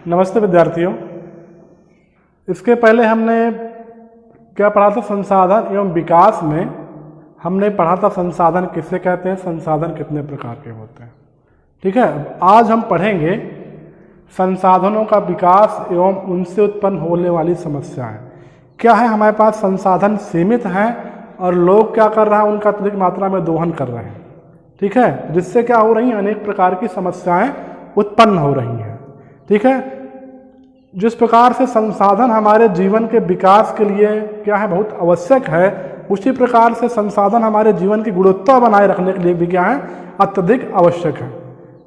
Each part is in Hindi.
नमस्ते विद्यार्थियों। इसके पहले हमने क्या पढ़ा था? संसाधन एवं विकास में हमने पढ़ा था संसाधन किसे कहते हैं, संसाधन कितने प्रकार के होते हैं। ठीक है, आज हम पढ़ेंगे संसाधनों का विकास एवं उनसे उत्पन्न होने वाली समस्याएं। क्या है, हमारे पास संसाधन सीमित हैं और लोग क्या कर रहे हैं, उनका अत्यधिक मात्रा में दोहन कर रहे हैं। ठीक है, जिससे क्या हो रही हैं, अनेक प्रकार की समस्याएं उत्पन्न हो रही हैं। ठीक है, जिस प्रकार से संसाधन हमारे जीवन के विकास के लिए क्या है, बहुत आवश्यक है, उसी प्रकार से संसाधन हमारे जीवन की गुणवत्ता बनाए रखने के लिए भी क्या है, अत्यधिक आवश्यक है।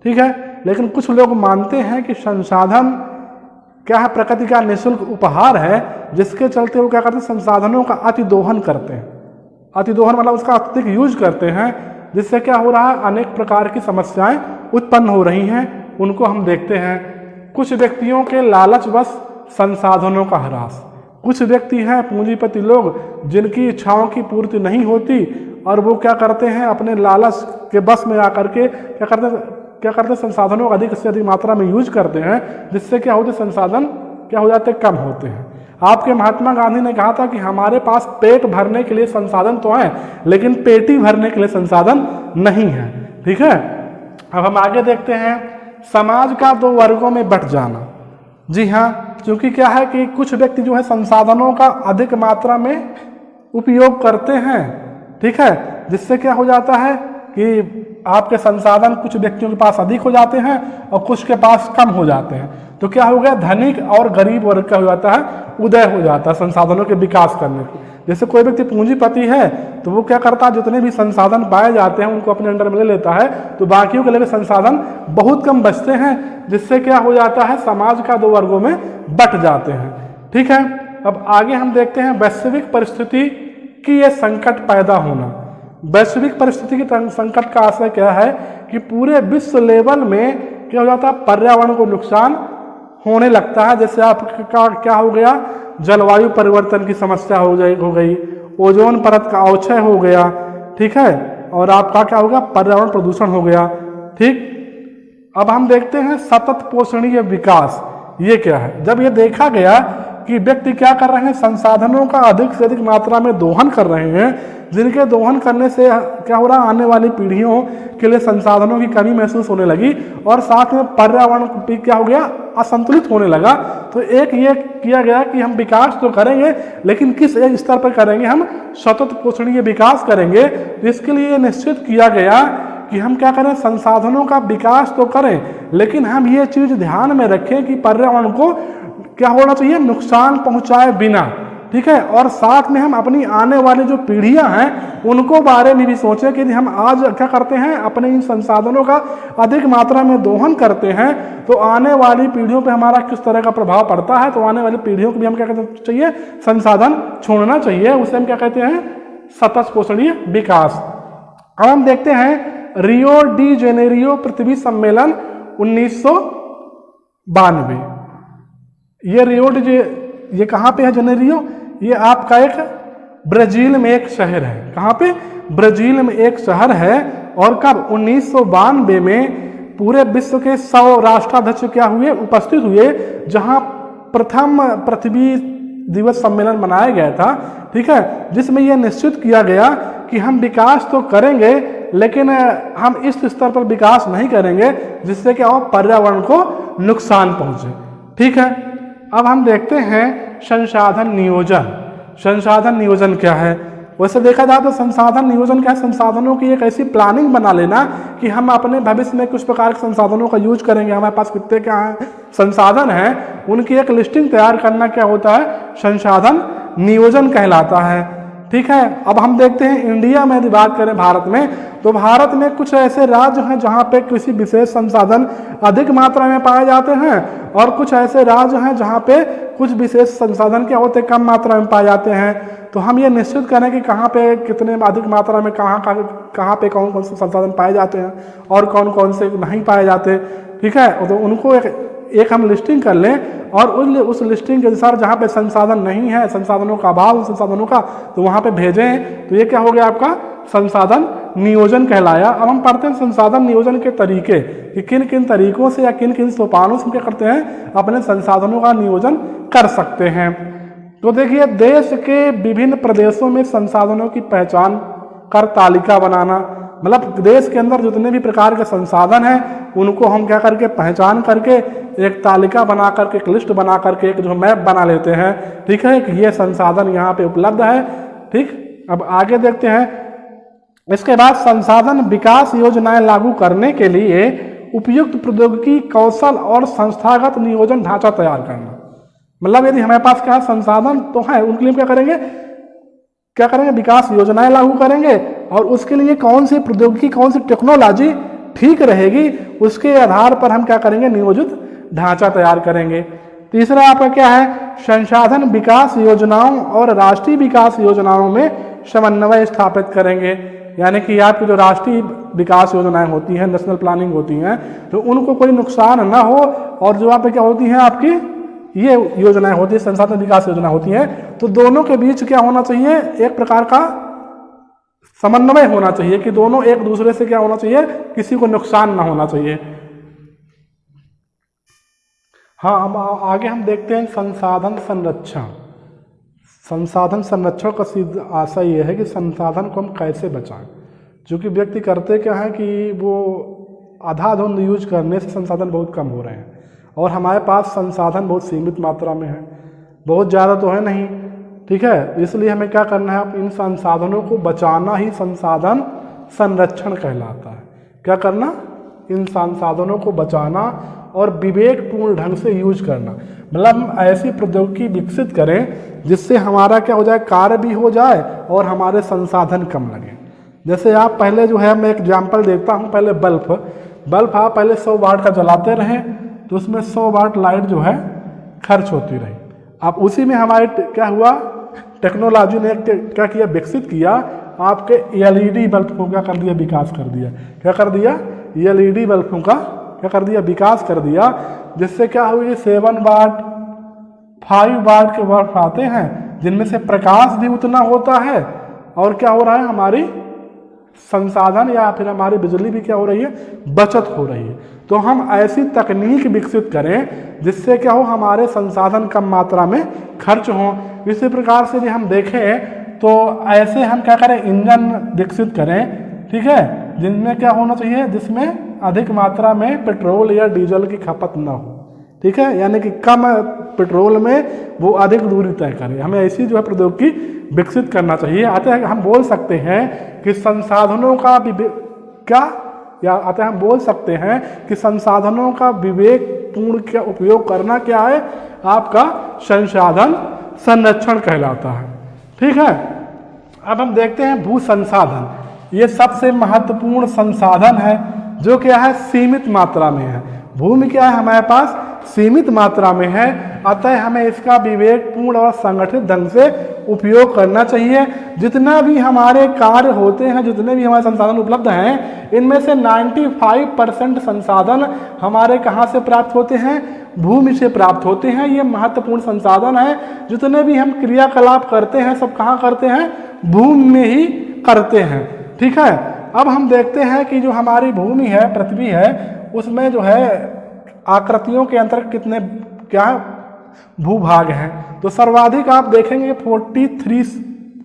ठीक है, लेकिन कुछ लोग मानते हैं कि संसाधन क्या है, प्रकृति का निःशुल्क उपहार है, जिसके चलते वो क्या करते हैं, संसाधनों का अतिदोहन करते हैं। अतिदोहन मतलब उसका अत्यधिक यूज करते हैं, जिससे क्या हो रहा है, अनेक प्रकार की समस्याएं उत्पन्न हो रही हैं। उनको हम देखते हैं। कुछ व्यक्तियों के लालचवश संसाधनों का ह्रास। कुछ व्यक्ति हैं पूंजीपति लोग, जिनकी इच्छाओं की पूर्ति नहीं होती और वो क्या करते हैं, अपने लालच के बस में आकर के क्या करते हैं, संसाधनों का अधिक से अधिक मात्रा में यूज करते हैं, जिससे क्या होते, संसाधन क्या हो जाते, कम होते हैं। आपके महात्मा गांधी ने कहा था कि हमारे पास पेट भरने के लिए संसाधन तो हैं, लेकिन पेटी भरने के लिए संसाधन नहीं है। ठीक है, अब हम आगे देखते हैं, समाज का दो वर्गों में बंट जाना। जी हाँ, क्योंकि क्या है कि कुछ व्यक्ति जो है संसाधनों का अधिक मात्रा में उपयोग करते हैं। ठीक है, जिससे क्या हो जाता है कि आपके संसाधन कुछ व्यक्तियों के पास अधिक हो जाते हैं और कुछ के पास कम हो जाते हैं। तो क्या हो गया, धनिक और गरीब वर्ग का हो जाता है, उदय हो जाता है संसाधनों के विकास करने की। जैसे कोई व्यक्ति पूंजीपति है तो वो क्या करता है, जितने भी संसाधन पाए जाते हैं उनको अपने अंडर में ले लेता है, तो बाकियों के लिए संसाधन बहुत कम बचते हैं, जिससे क्या हो जाता है, समाज का दो वर्गों में बंट जाते हैं। ठीक है, अब आगे हम देखते हैं वैश्विक परिस्थिति की ये संकट पैदा होना। वैश्विक परिस्थिति के संकट का आशय क्या है कि पूरे विश्व लेवल में क्या हो जाता है, पर्यावरण को नुकसान होने लगता है। जैसे आपका क्या हो गया, जलवायु परिवर्तन की समस्या हो गई, ओजोन परत का अवक्षय हो गया। ठीक है, और आपका क्या होगा, पर्यावरण प्रदूषण हो गया। ठीक, अब हम देखते हैं सतत पोषणीय विकास। ये क्या है, जब ये देखा गया कि व्यक्ति क्या कर रहे हैं, संसाधनों का अधिक से अधिक मात्रा में दोहन कर रहे हैं, जिनके दोहन करने से क्या हो रहा, आने वाली पीढ़ियों के लिए संसाधनों की कमी महसूस होने लगी और साथ में पर्यावरण भी क्या हो गया, असंतुलित होने लगा। तो एक ये किया गया कि हम विकास तो करेंगे, लेकिन किस एक स्तर पर करेंगे, हम सतत पोषणीय विकास करेंगे। इसके लिए निश्चित किया गया कि हम क्या करें, संसाधनों का विकास तो करें, लेकिन हम ये चीज ध्यान में रखें कि पर्यावरण को क्या होना चाहिए, नुकसान पहुंचाए बिना। ठीक है, और साथ में हम अपनी आने वाली जो पीढ़ियां हैं उनको बारे में भी सोचें कि हम आज क्या करते हैं, अपने इन संसाधनों का अधिक मात्रा में दोहन करते हैं, तो आने वाली पीढ़ियों पे हमारा किस तरह का प्रभाव पड़ता है। तो आने वाली पीढ़ियों को भी हम क्या कहते चाहिए, संसाधन छोड़ना चाहिए। उसे हम क्या कहते हैं, सतत पोषणीय विकास। अब हम देखते हैं रियो डी जेनेरियो पृथ्वी सम्मेलन 1992। ये रियो डी, ये कहाँ पे है जेनेरियो? ये आपका एक ब्राजील में एक शहर है। कहाँ पे? ब्राजील में एक शहर है। और कब? 1992 में पूरे विश्व के 100 राष्ट्राध्यक्ष क्या हुए, उपस्थित हुए, जहाँ प्रथम पृथ्वी दिवस सम्मेलन मनाया गया था। ठीक है, जिसमें यह निश्चित किया गया कि हम विकास तो करेंगे, लेकिन हम इस स्तर पर विकास नहीं करेंगे जिससे क्या हो, पर्यावरण को नुकसान पहुंचे। ठीक है, अब हम देखते हैं संसाधन नियोजन। संसाधन नियोजन क्या है? वैसे देखा जाए तो संसाधन नियोजन क्या है, संसाधनों की एक ऐसी प्लानिंग बना लेना कि हम अपने भविष्य में कुछ प्रकार के संसाधनों का यूज करेंगे। हमारे पास कितने क्या है संसाधन हैं, उनकी एक लिस्टिंग तैयार करना क्या होता है, संसाधन नियोजन कहलाता है। ठीक है, अब हम देखते हैं इंडिया में यदि बात करें भारत में, तो भारत में कुछ ऐसे राज्य हैं जहाँ पे किसी विशेष संसाधन अधिक मात्रा में पाए जाते हैं, और कुछ ऐसे राज्य हैं जहाँ पे कुछ विशेष संसाधन क्या होते हैं, कम मात्रा में पाए जाते हैं। तो हम ये निश्चित करें कि कहाँ पे कितने अधिक मात्रा में कहाँ पे कौन कौन से संसाधन पाए जाते हैं और कौन कौन से नहीं पाए जाते। ठीक है, तो उनको एक हम लिस्टिंग कर लें, और उस लिस्टिंग के अनुसार जहाँ पे संसाधन नहीं है, संसाधनों का अभाव संसाधनों का, तो वहाँ पे भेजें। तो ये क्या हो गया, आपका संसाधन नियोजन कहलाया। अब हम पढ़ते हैं संसाधन नियोजन के तरीके कि किन किन तरीकों से या किन किन सोपानों से क्या करते हैं, अपने संसाधनों का नियोजन कर सकते हैं। तो देखिए, देश के विभिन्न प्रदेशों में संसाधनों की पहचान कर तालिका बनाना, मतलब देश के अंदर जितने भी प्रकार के संसाधन हैं उनको हम क्या करके पहचान करके एक तालिका बना करके, एक लिस्ट बना करके, एक जो मैप बना लेते हैं, ठीक है, कि ये संसाधन यहाँ पे उपलब्ध है। ठीक, अब आगे देखते हैं। इसके बाद संसाधन विकास योजनाएं लागू करने के लिए उपयुक्त प्रौद्योगिकी, कौशल और संस्थागत नियोजन ढांचा तैयार करना। मतलब यदि हमारे पास क्या संसाधन तो है, उनके लिए क्या करेंगे, विकास योजनाएं लागू करेंगे, और उसके लिए कौन सी प्रौद्योगिकी, कौन सी टेक्नोलॉजी ठीक रहेगी, उसके आधार पर हम क्या करेंगे, नियोजित ढांचा तैयार करेंगे। तीसरा आपका क्या है, संसाधन विकास योजनाओं और राष्ट्रीय विकास योजनाओं में समन्वय स्थापित करेंगे। यानी कि आपकी जो राष्ट्रीय विकास योजनाएं होती हैं, नेशनल प्लानिंग होती हैं, तो उनको कोई नुकसान ना हो, और जो आप क्या होती हैं, आपकी ये योजनाएं होती है, संसाधन विकास योजना होती है, तो दोनों के बीच क्या होना चाहिए, एक प्रकार का समन्वय होना चाहिए कि दोनों एक दूसरे से क्या होना चाहिए, किसी को नुकसान ना होना चाहिए। हाँ, अब आगे हम देखते हैं संसाधन संरक्षण। संसाधन संरक्षण का सीधा आशा ये है कि संसाधन को हम कैसे बचाएं, जो कि व्यक्ति करते क्या है कि वो आधाधुंध यूज करने से संसाधन बहुत कम हो रहे हैं, और हमारे पास संसाधन बहुत सीमित मात्रा में है, बहुत ज़्यादा तो है नहीं, ठीक है। इसलिए हमें क्या करना है, इन संसाधनों को बचाना ही संसाधन संरक्षण कहलाता है। क्या करना, इन संसाधनों को बचाना और विवेकपूर्ण ढंग से यूज करना, मतलब हम ऐसी प्रौद्योगिकी विकसित करें जिससे हमारा क्या हो जाए, कार्य भी हो जाए और हमारे संसाधन कम लगे। जैसे आप पहले जो है, मैं एग्जाम्पल देता हूँ, पहले बल्ब आप पहले 100 वाट का जलाते रहें तो उसमें 100 वाट लाइट जो है खर्च होती रही। अब उसी में हमारे क्या हुआ, टेक्नोलॉजी ने क्या किया, विकसित किया, आपके एलईडी बल्ब को क्या कर दिया, विकास कर दिया। क्या कर दिया, एलईडी बल्बों का क्या कर दिया, विकास कर दिया, जिससे क्या हुई, 7 वाट 5 वाट के बल्ब आते हैं जिनमें से प्रकाश भी उतना होता है, और क्या हो रहा है, हमारी संसाधन या फिर हमारी बिजली भी क्या हो रही है, बचत हो रही है। तो हम ऐसी तकनीक विकसित करें जिससे क्या हो, हमारे संसाधन कम मात्रा में खर्च हो। इसी प्रकार से यदि हम देखें तो ऐसे हम क्या करें, इंजन विकसित करें, ठीक है, जिनमें क्या होना चाहिए, जिसमें अधिक मात्रा में पेट्रोल या डीजल की खपत ना हो, ठीक है, यानी कि कम पेट्रोल में वो अधिक दूरी तय करें। हमें ऐसी जो है प्रौद्योगिकी विकसित करना चाहिए। आते हैं हम बोल सकते हैं कि संसाधनों का क्या, या आते हैं हम बोल सकते हैं कि संसाधनों का विवेकपूर्ण क्या उपयोग करना क्या है, आपका संसाधन संरक्षण कहलाता है। ठीक है, अब हम देखते हैं भू संसाधन। ये सबसे महत्वपूर्ण संसाधन है जो क्या है, सीमित मात्रा में है। भूमि क्या है, हमारे पास सीमित मात्रा में है, अतः हमें इसका विवेकपूर्ण और संगठित ढंग से उपयोग करना चाहिए। जितना भी हमारे कार्य होते हैं, जितने भी हमारे संसाधन उपलब्ध हैं, इनमें से 95% संसाधन हमारे कहाँ से प्राप्त होते हैं, भूमि से प्राप्त होते हैं। ये महत्वपूर्ण संसाधन है। जितने भी हम क्रियाकलाप करते हैं सब कहाँ करते हैं, भूमि में ही करते हैं। ठीक है, अब हम देखते हैं कि जो हमारी भूमि है, पृथ्वी है, उसमें जो है आकृतियों के अंतर्गत कितने क्या भूभाग हैं। तो सर्वाधिक आप देखेंगे 43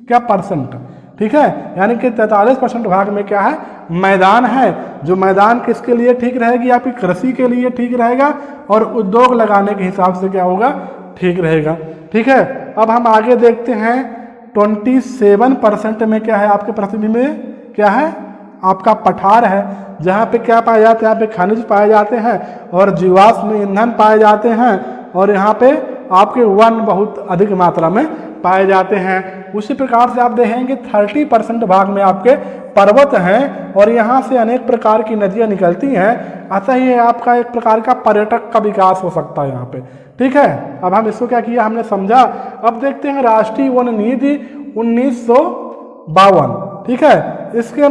क्या %, ठीक है, यानी कि 43% भाग में क्या है, मैदान है। जो मैदान किसके लिए ठीक रहेगी, आपकी कृषि के लिए ठीक रहेगा और उद्योग लगाने के हिसाब से क्या होगा, ठीक रहेगा। ठीक है, अब हम आगे देखते हैं 27% में क्या है, आपके पृथ्वी में क्या है, आपका पठार है, जहाँ पे क्या पाए जाते हैं, यहाँ पे खनिज पाए जाते हैं और जीवाश्म ईंधन पाए जाते हैं, और यहाँ पे आपके वन बहुत अधिक मात्रा में पाए जाते हैं। उसी प्रकार से आप देखेंगे 30% भाग में आपके पर्वत हैं और यहाँ से अनेक प्रकार की नदियाँ निकलती हैं। अतः ये आपका एक प्रकार का पर्यटक का विकास हो सकता है यहाँ पे। ठीक है, अब हम इसको क्या किया, हमने समझा। अब देखते हैं राष्ट्रीय वन नीति 1952। ठीक है, इसके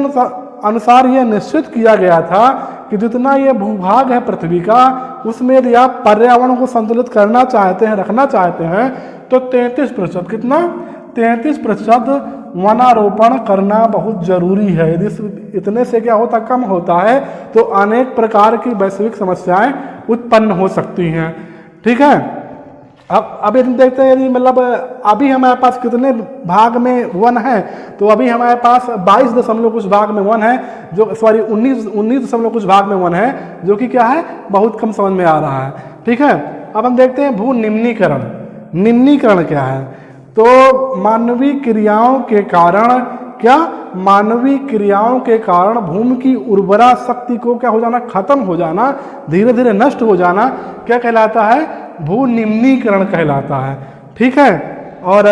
अनुसार यह निश्चित किया गया था कि जितना ये भूभाग है पृथ्वी का, उसमें यदि आप पर्यावरण को संतुलित करना चाहते हैं, रखना चाहते हैं, तो 33%, कितना, 33% वनारोपण करना बहुत जरूरी है। यदि इतने से क्या होता कम होता है तो अनेक प्रकार की वैश्विक समस्याएं उत्पन्न हो सकती हैं। ठीक है, अब यदि देखते हैं यदि मतलब अभी हमारे पास कितने भाग में वन है, तो अभी हमारे पास 22 दशमलव कुछ भाग में वन है, जो सॉरी 19 दशमलव कुछ भाग में वन है, जो कि क्या है बहुत कम समझ में आ रहा है। ठीक है, अब हम देखते हैं भू निम्नीकरण। निम्नीकरण क्या है? तो मानवीय क्रियाओं के कारण क्या, मानवीय क्रियाओं के कारण भूमि की उर्वरा शक्ति को क्या हो जाना, खत्म हो जाना, धीरे धीरे नष्ट हो जाना, क्या कहलाता है? भू निम्नीकरण कहलाता है। ठीक है, और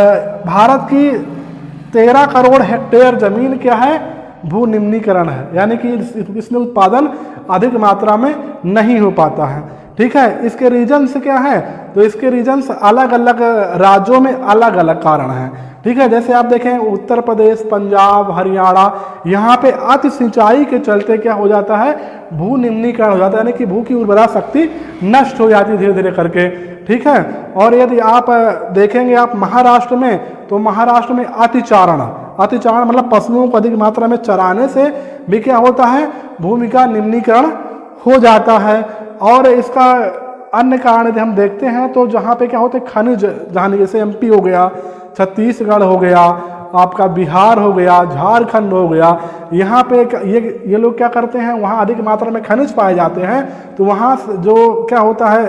भारत की 13 करोड़ हेक्टेयर जमीन क्या है? भू निम्नीकरण है, यानी कि इसमें उत्पादन अधिक मात्रा में नहीं हो पाता है। ठीक है, इसके रीजन्स क्या है? तो इसके रीजन्स अलग अलग राज्यों में अलग अलग कारण हैं। ठीक है, जैसे आप देखें उत्तर प्रदेश, पंजाब, हरियाणा, यहाँ पे अति सिंचाई के चलते क्या हो जाता है? भू निम्नीकरण हो जाता है, यानी कि भू की उर्वरा शक्ति नष्ट हो जाती है धीरे धीरे करके। ठीक है, और यदि आप देखेंगे आप महाराष्ट्र में, तो महाराष्ट्र में अतिचारण मतलब पशुओं को अधिक मात्रा में चराने से भी क्या होता है? भूमि का निम्नीकरण हो जाता है। और इसका अन्य कारण यदि हम देखते हैं तो जहाँ पे क्या होते हैं खनिज, जहाँ जैसे एमपी हो गया, छत्तीसगढ़ हो गया, आपका बिहार हो गया, झारखंड हो गया, यहाँ पे ये लोग क्या करते हैं, वहाँ अधिक मात्रा में खनिज पाए जाते हैं, तो वहाँ जो क्या होता है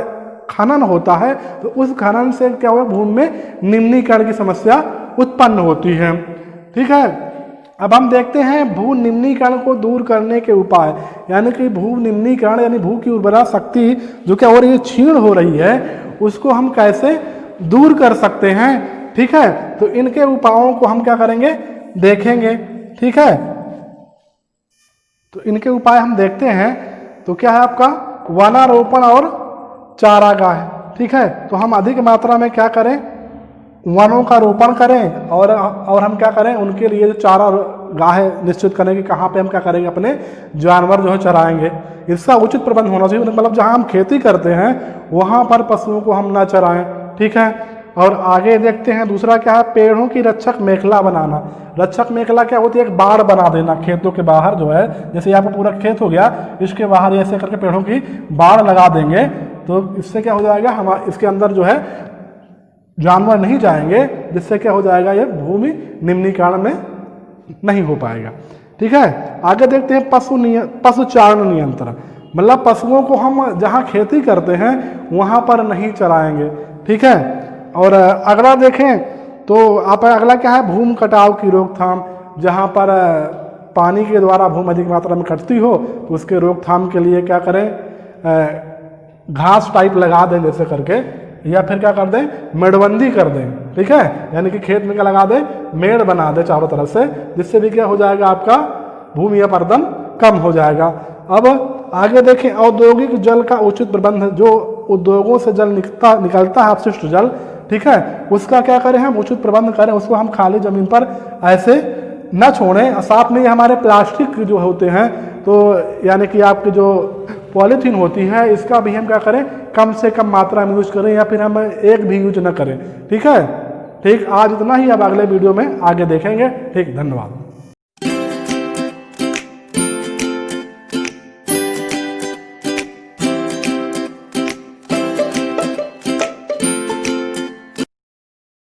खनन होता है, तो उस खनन से क्या हुआ भूमि में निम्नीकरण की समस्या उत्पन्न होती है। ठीक है, अब हम देखते हैं भू निम्नीकरण को दूर करने के उपाय, यानी कि भू निम्नीकरण यानी भू की उर्वरा शक्ति जो क्या हो रही है, क्षीण हो रही है, उसको हम कैसे दूर कर सकते हैं। ठीक है, तो इनके उपायों को हम क्या करेंगे, देखेंगे। ठीक है, तो इनके उपाय हम देखते हैं। तो क्या है आपका वनारोपण और चारागाह। ठीक है, तो हम अधिक मात्रा में क्या करें, वनों का रोपण करें, और हम क्या करें, उनके लिए जो चारा गाह निश्चित करें कि कहाँ पे हम क्या करेंगे, अपने जानवर जो है चराएंगे। इसका उचित प्रबंध होना चाहिए, मतलब जहाँ हम खेती करते हैं वहाँ पर पशुओं को हम ना चराएं। ठीक है, और आगे देखते हैं दूसरा क्या है, पेड़ों की रक्षक मेखला बनाना। रक्षक मेखला क्या होती है, एक बाड़ बना देना खेतों के बाहर जो है, जैसे यहाँ पर पूरा खेत हो गया, इसके बाहर ऐसे करके पेड़ों की बाड़ लगा देंगे, तो इससे क्या हो जाएगा, हम इसके अंदर जो है जानवर नहीं जाएंगे, जिससे क्या हो जाएगा, ये भूमि निम्नीकरण में नहीं हो पाएगा। ठीक है, आगे देखते हैं पशुचारण नियंत्रण, मतलब पशुओं को हम जहाँ खेती करते हैं वहाँ पर नहीं चराएंगे। ठीक है, और अगला देखें तो आप अगला क्या है, भूमि कटाव की रोकथाम। जहाँ पर पानी के द्वारा भूमि अधिक मात्रा में कटती हो तो उसके रोकथाम के लिए क्या करें, घास टाइप लगा दें जैसे करके, या फिर क्या कर दें, मेड़बंदी कर दें। ठीक है, यानी कि खेत में क्या लगा दें, मेड़ बना दें चारों तरफ से, जिससे भी क्या हो जाएगा, आपका भूमि अपरदन कम हो जाएगा। अब आगे देखें औद्योगिक जल का उचित प्रबंध। जो उद्योगों से जल निकलता है अपशिष्ट जल, ठीक है, उसका क्या करें, हम उचित प्रबंध करें, उसको हम खाली जमीन पर ऐसे न छोड़ें। साथ में ये हमारे प्लास्टिक जो होते हैं, तो यानी कि आपकी जो पॉलीथीन होती है, इसका भी हम क्या करें, कम से कम मात्रा में यूज करें, या फिर हम एक भी यूज न करें। ठीक है, ठीक, आज इतना ही, अब अगले वीडियो में आगे देखेंगे। ठीक, धन्यवाद।